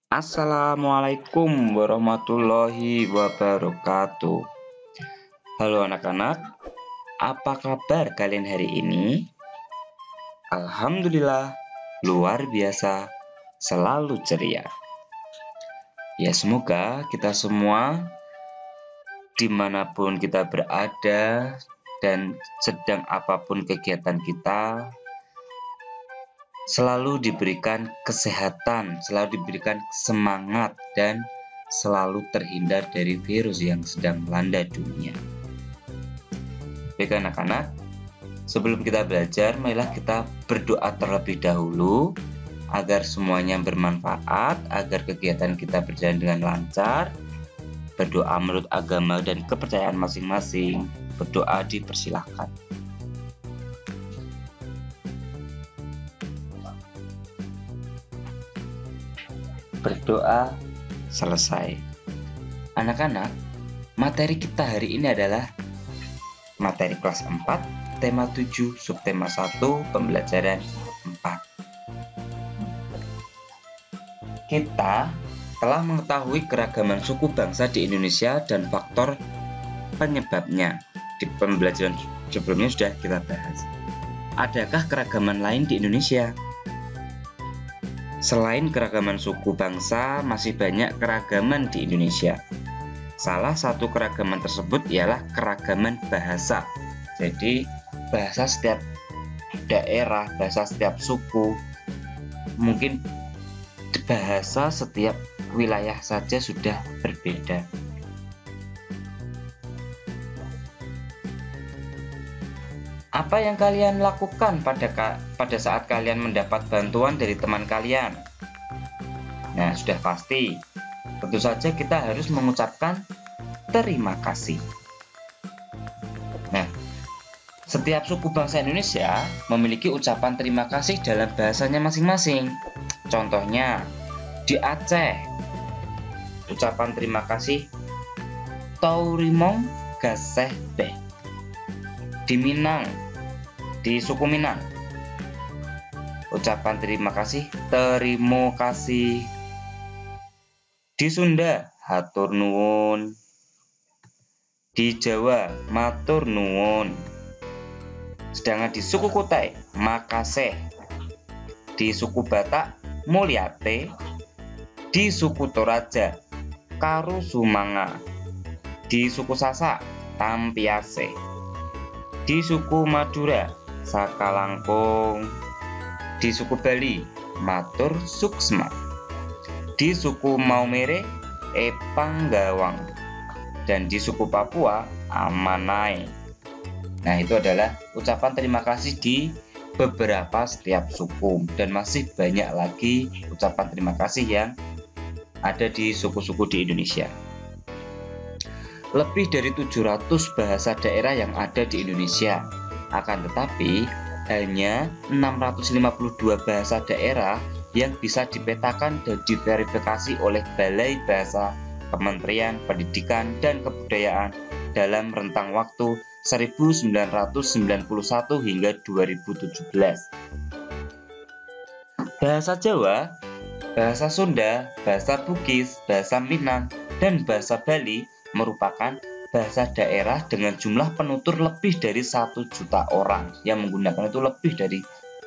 Assalamualaikum warahmatullahi wabarakatuh. Halo anak-anak, apa kabar kalian hari ini? Alhamdulillah, luar biasa, selalu ceria. Ya, semoga kita semua dimanapun kita berada dan sedang apapun kegiatan kita, selalu diberikan kesehatan, selalu diberikan semangat, dan selalu terhindar dari virus yang sedang melanda dunia. Baik anak-anak, sebelum kita belajar, marilah kita berdoa terlebih dahulu agar semuanya bermanfaat, agar kegiatan kita berjalan dengan lancar. Berdoa menurut agama dan kepercayaan masing-masing. Berdoa dipersilahkan. Berdoa selesai. Anak-anak, materi kita hari ini adalah materi kelas 4, tema 7, subtema 1, pembelajaran 4. Kita telah mengetahui keragaman suku bangsa di Indonesia dan faktor penyebabnya. Di pembelajaran sebelumnya sudah kita bahas. Adakah keragaman lain di Indonesia? Selain keragaman suku bangsa, masih banyak keragaman di Indonesia. Salah satu keragaman tersebut ialah keragaman bahasa. Jadi, bahasa setiap daerah, bahasa setiap suku, mungkin bahasa setiap wilayah saja sudah berbeda. Apa yang kalian lakukan pada saat kalian mendapat bantuan dari teman kalian? Nah, sudah pasti. Tentu saja kita harus mengucapkan terima kasih. Nah, setiap suku bangsa Indonesia memiliki ucapan terima kasih dalam bahasanya masing-masing. Contohnya, di Aceh, ucapan terima kasih Taurimong Gaseh Beh. Di Minang, di suku Minang, ucapan terima kasih terimo kasih. Di Sunda, hatur nuwun. Di Jawa, matur nuwun. Sedangkan di suku Kutai, makasih. Di suku Batak, mulyate. Di suku Toraja, karusumanga. Di suku Sasak, tampiase. Di suku Madura, sakalangkung. Di suku Bali, matur suksma. Di suku Maumere, epanggawang. Dan di suku Papua, amanai. Nah, itu adalah ucapan terima kasih di beberapa setiap suku. Dan masih banyak lagi ucapan terima kasih yang ada di suku-suku di Indonesia. Lebih dari 700 bahasa daerah yang ada di Indonesia. Akan tetapi, hanya 652 bahasa daerah yang bisa dipetakan dan diverifikasi oleh Balai Bahasa Kementerian Pendidikan dan Kebudayaan dalam rentang waktu 1991 hingga 2017. Bahasa Jawa, bahasa Sunda, bahasa Bugis, bahasa Minang, dan bahasa Bali merupakan bahasa daerah dengan jumlah penutur lebih dari 1 juta orang yang menggunakan itu. Lebih dari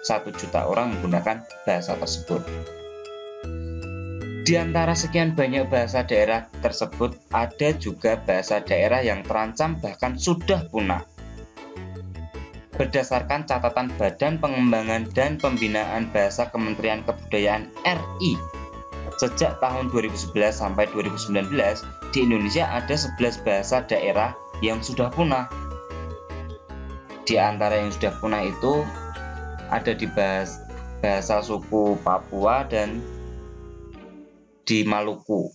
1 juta orang menggunakan bahasa tersebut. Di antara sekian banyak bahasa daerah tersebut, ada juga bahasa daerah yang terancam bahkan sudah punah. Berdasarkan catatan Badan Pengembangan dan Pembinaan Bahasa Kementerian Kebudayaan RI, sejak tahun 2011 sampai 2019, di Indonesia ada 11 bahasa daerah yang sudah punah. Di antara yang sudah punah itu ada di bahasa suku Papua dan di Maluku.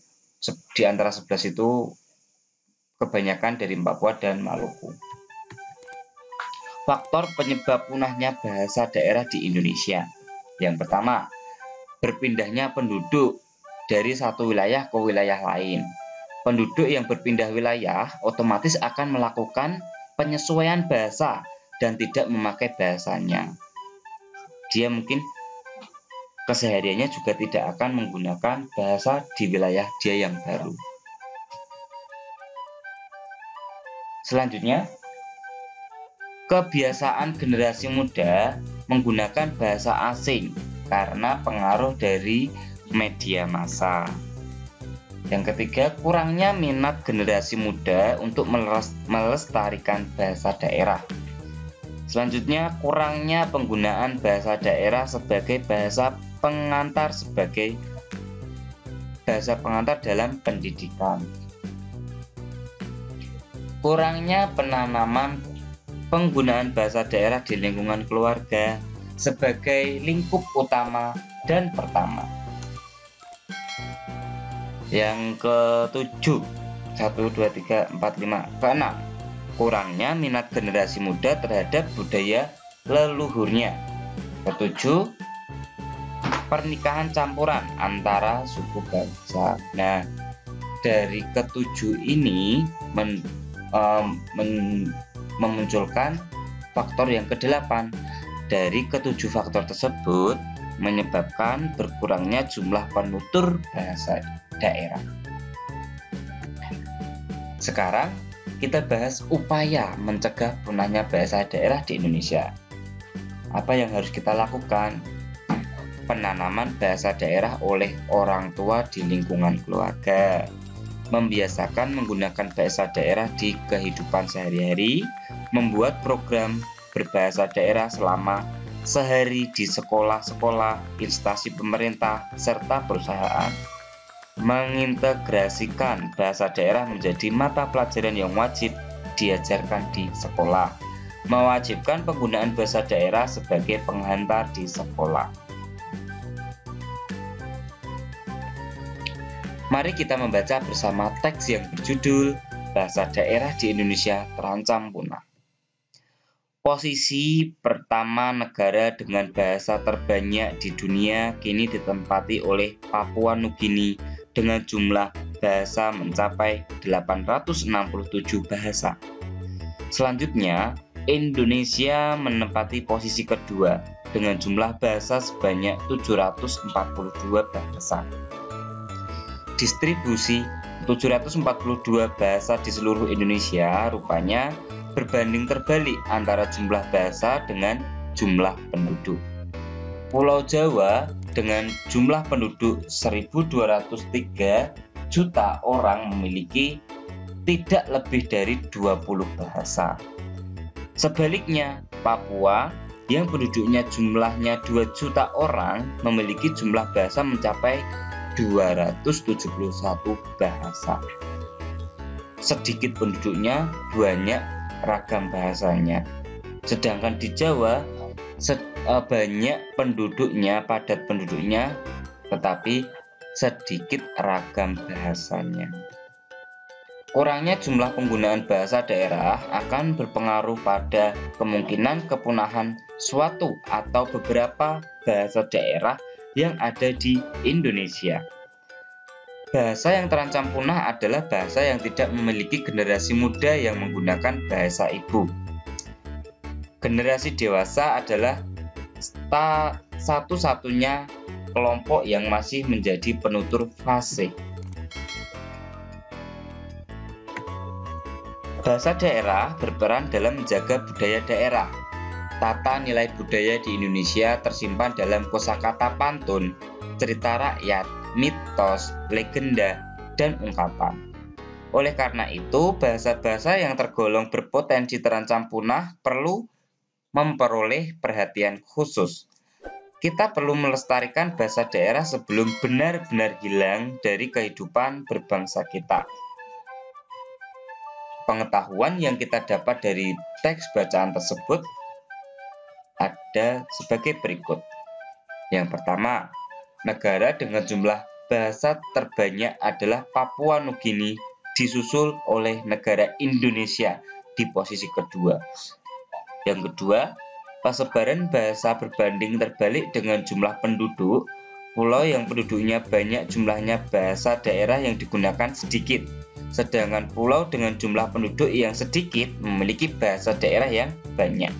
Di antara 11 itu kebanyakan dari Papua dan Maluku. Faktor penyebab punahnya bahasa daerah di Indonesia. Yang pertama, berpindahnya penduduk dari satu wilayah ke wilayah lain. Penduduk yang berpindah wilayah otomatis akan melakukan penyesuaian bahasa dan tidak memakai bahasanya. Dia mungkin kesehariannya juga tidak akan menggunakan bahasa di wilayah dia yang baru. Selanjutnya, kebiasaan generasi muda menggunakan bahasa asing karena pengaruh dari media massa. Yang ketiga, kurangnya minat generasi muda untuk melestarikan bahasa daerah. Selanjutnya, kurangnya penggunaan bahasa daerah sebagai bahasa pengantar dalam pendidikan. Kurangnya penanaman penggunaan bahasa daerah di lingkungan keluarga sebagai lingkup utama dan pertama. Yang ketujuh, 1, 2, 3, 4, 5. Keenam, kurangnya minat generasi muda terhadap budaya leluhurnya. Ketujuh, pernikahan campuran antara suku bangsa. Nah, dari ketujuh ini memunculkan faktor yang kedelapan. Dari ketujuh faktor tersebut menyebabkan berkurangnya jumlah penutur bahasa daerah. Sekarang kita bahas upaya mencegah punahnya bahasa daerah di Indonesia. Apa yang harus kita lakukan? Penanaman bahasa daerah oleh orang tua di lingkungan keluarga, membiasakan menggunakan bahasa daerah di kehidupan sehari-hari, membuat program berbahasa daerah selama sehari di sekolah-sekolah, instansi pemerintah, serta perusahaan, mengintegrasikan bahasa daerah menjadi mata pelajaran yang wajib diajarkan di sekolah, mewajibkan penggunaan bahasa daerah sebagai penghantar di sekolah. Mari kita membaca bersama teks yang berjudul Bahasa Daerah di Indonesia Terancam Punah. Posisi pertama negara dengan bahasa terbanyak di dunia kini ditempati oleh Papua Nugini dengan jumlah bahasa mencapai 867 bahasa. Selanjutnya, Indonesia menempati posisi kedua dengan jumlah bahasa sebanyak 742 bahasa. Distribusi 742 bahasa di seluruh Indonesia rupanya berbanding terbalik antara jumlah bahasa dengan jumlah penduduk. Pulau Jawa dengan jumlah penduduk 1.203 juta orang memiliki tidak lebih dari 20 bahasa. Sebaliknya, Papua yang penduduknya jumlahnya 2 juta orang memiliki jumlah bahasa mencapai 271 bahasa. Sedikit penduduknya, banyak ragam bahasanya. Sedangkan di Jawa banyak penduduknya, padat penduduknya, tetapi sedikit ragam bahasanya. Kurangnya jumlah penggunaan bahasa daerah akan berpengaruh pada kemungkinan kepunahan suatu atau beberapa bahasa daerah yang ada di Indonesia. Bahasa yang terancam punah adalah bahasa yang tidak memiliki generasi muda yang menggunakan bahasa ibu. Generasi dewasa adalah satu-satunya kelompok yang masih menjadi penutur fasih. Bahasa daerah berperan dalam menjaga budaya daerah. Tata nilai budaya di Indonesia tersimpan dalam kosakata pantun, cerita rakyat, mitos, legenda, dan ungkapan. Oleh karena itu, bahasa-bahasa yang tergolong berpotensi terancam punah perlu memperoleh perhatian khusus. Kita perlu melestarikan bahasa daerah sebelum benar-benar hilang dari kehidupan berbangsa kita. Pengetahuan yang kita dapat dari teks bacaan tersebut ada sebagai berikut. Yang pertama, negara dengan jumlah bahasa terbanyak adalah Papua Nugini, disusul oleh negara Indonesia di posisi kedua. Yang kedua, persebaran bahasa berbanding terbalik dengan jumlah penduduk. Pulau yang penduduknya banyak jumlahnya bahasa daerah yang digunakan sedikit, sedangkan pulau dengan jumlah penduduk yang sedikit memiliki bahasa daerah yang banyak.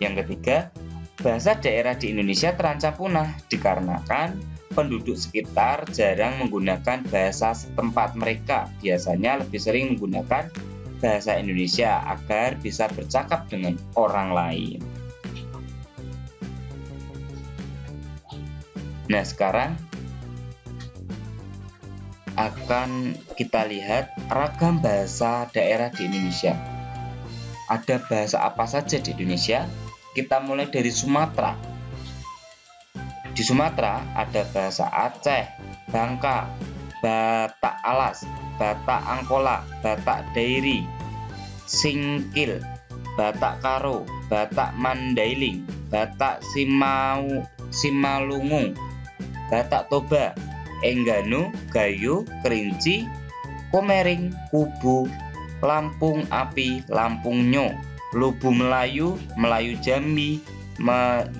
Yang ketiga, Bahasa daerah di Indonesia terancam punah dikarenakan penduduk sekitar jarang menggunakan bahasa setempat mereka. Biasanya lebih sering menggunakan bahasa Indonesia agar bisa bercakap dengan orang lain. Nah, sekarang akan kita lihat ragam bahasa daerah di Indonesia. Ada bahasa apa saja di Indonesia? Kita mulai dari Sumatera. Di Sumatera ada bahasa Aceh, Bangka, Batak Alas, Batak Angkola, Batak Dairi, Singkil, Batak Karo, Batak Mandailing, Batak Simalungun, Batak Toba, Enggano, Gayo, Kerinci, Komering, Kubu, Lampung Api, Lampung Nyo, Lubu Melayu, Melayu Jambi,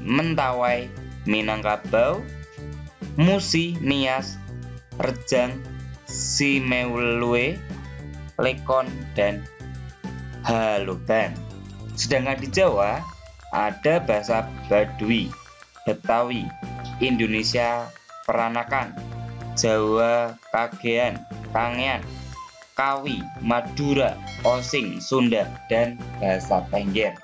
Mentawai, Minangkabau, Musi, Nias, Rejang, Simeulue, Lekon, dan Haloban. Sedangkan di Jawa ada bahasa Baduy, Betawi, Indonesia Peranakan, Jawa Kagean, Kangean, Kawi, Madura, Osing, Sunda, dan bahasa Tengger.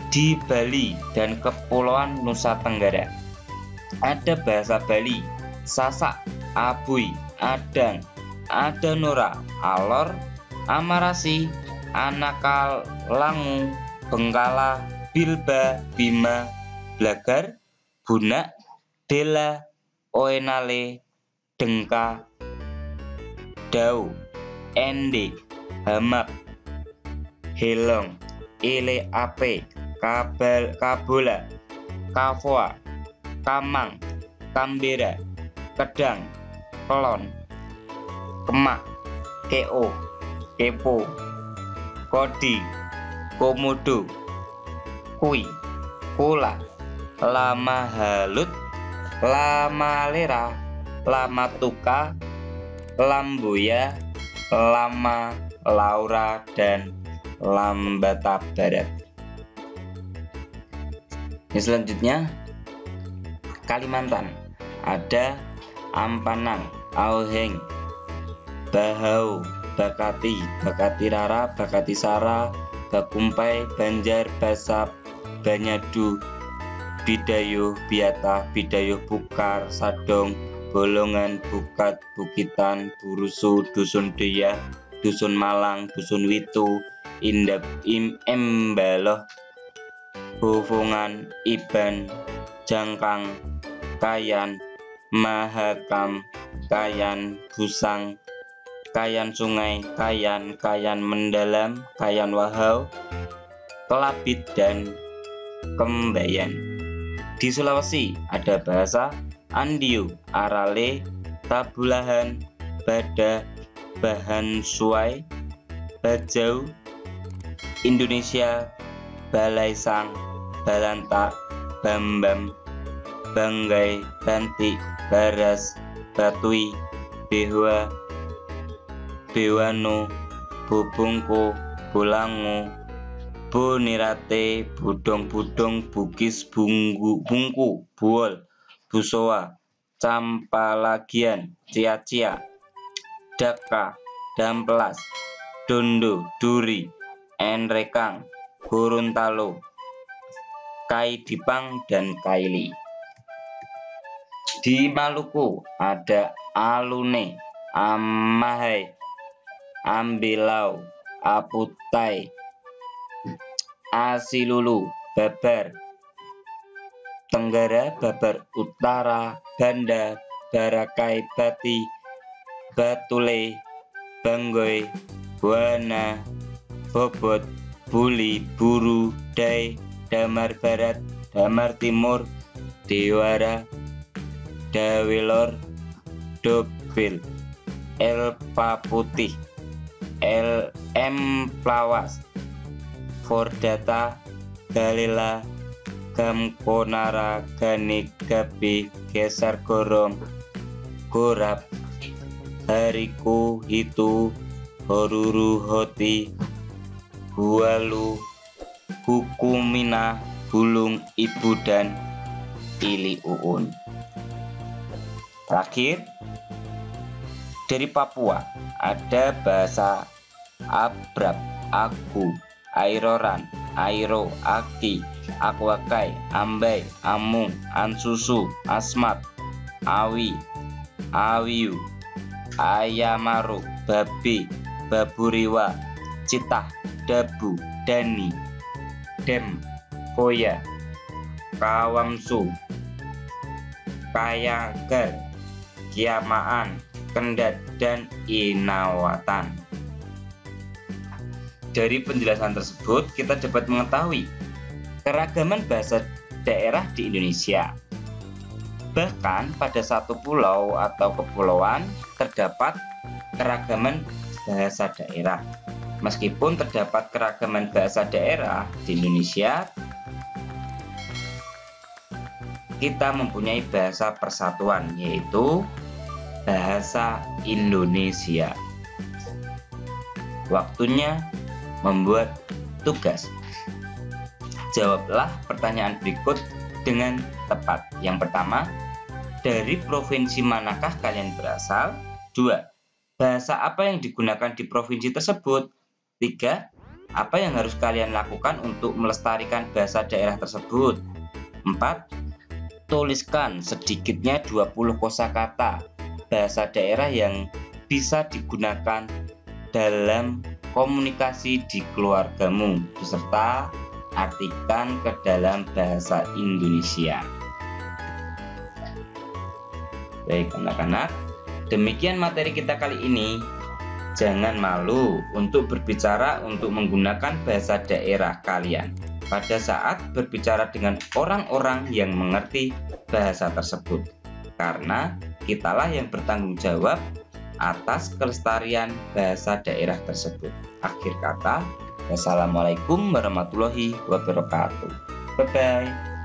Di Bali dan Kepulauan Nusa Tenggara ada bahasa Bali, Sasak, Abui, Adang, Adanora, Alor, Amarasi, Anakalangu, Bengkala, Bilba, Bima, Blagar, Bunak, Dela, Oenale, Dengka, Dau, Ende, Hamak, Helong, Ile Ape, Kabola, Kavoa, Kamang, Kambera, Kedang, Kelon, Kemak, Keo, Kepo, Kodi, Komodo, Kui, Kula, Lama Halut, Lama Lera, Lama Tuka, Lamboya, Lama Laura, dan Lambata Barat. Yang selanjutnya Kalimantan ada Ampanang, Auheng, Bahau, Bakati, Bakati Rara, Bakati Sara, Bakumpai, Banjar, Basap, Banyadu, Bidayo, Biata, Bidayo Bukar, Sadong, Bolongan, Bukat, Bukitan, Burusu, Dusun Deya, Dusun Malang, Dusun Witu, Indap, Embaloh, Bofongan, Iban, Jangkang, Kayan, Mahakam, Kayan, Busang, Kayan Sungai, Kayan Mendalam, Kayan Wahau, Kelabit, dan Kembayan. Di Sulawesi ada bahasa Andiu, Arale, Tabulahan, Bada, Bahan Suai, Bajau, Indonesia, Balaisang, Balanta, Bambam, Banggai, Bantik, Baras, Batui, Behwa, Bewano, Bobongko, Bolango, Bonirate, Budong-budong, Bugis, Bungku, Buol, Busoa, Campalagian, Cia-cia, Daka, Damplas, Dondo, Duri, Enrekang, Gorontalo, Kaidipang, dan Kaili. Di Maluku ada Alune, Amahai, Ambelau, Aputai, Asilulu, Babar, Tenggara, Babar Utara, Banda, Barakai, Bati, Batule, Banggoy, Buana, Bobot, Buli, Buru, Dai, Damar Barat, Damar Timur, Dewara, Dawilor, Dopil, Elpa Putih, LM Plawas, Fordata, Galila, Gamkonara, Ganik, Gabi, Geser Gorom, Gorap, Hariku, Hitu, Horuru, Hoti, Hualu, Hukumina, Hulung, Ibu, dan Ili Uun. Terakhir, dari Papua ada bahasa Abrap, Aku, Airoran, Airo, Aki, Akwakai, Ambai, Amung, Ansusu, Asmat, Awi, Awiu, Ayamaru, Babi, Baburiwa, Citah, Dabu, Dani, Dem, Koya, Kawamsu, Kayagar, Kiamaan, Kendat, dan Inawatan. Dari penjelasan tersebut, kita dapat mengetahui keragaman bahasa daerah di Indonesia. Bahkan pada satu pulau atau kepulauan terdapat keragaman bahasa daerah. Meskipun terdapat keragaman bahasa daerah di Indonesia, kita mempunyai bahasa persatuan, yaitu bahasa Indonesia. Waktunya membuat tugas. Jawablah pertanyaan berikut dengan tepat. Yang pertama, dari provinsi manakah kalian berasal? 2. Bahasa apa yang digunakan di provinsi tersebut? 3. Apa yang harus kalian lakukan untuk melestarikan bahasa daerah tersebut? 4. Tuliskan sedikitnya 20 kosakata bahasa daerah yang bisa digunakan dalam komunikasi di keluargamu, beserta artikan ke dalam bahasa Indonesia. Baik anak-anak, demikian materi kita kali ini. Jangan malu untuk berbicara untuk menggunakan bahasa daerah kalian pada saat berbicara dengan orang-orang yang mengerti bahasa tersebut, karena kitalah yang bertanggung jawab atas kelestarian bahasa daerah tersebut. Akhir kata, wassalamualaikum warahmatullahi wabarakatuh. Bye-bye.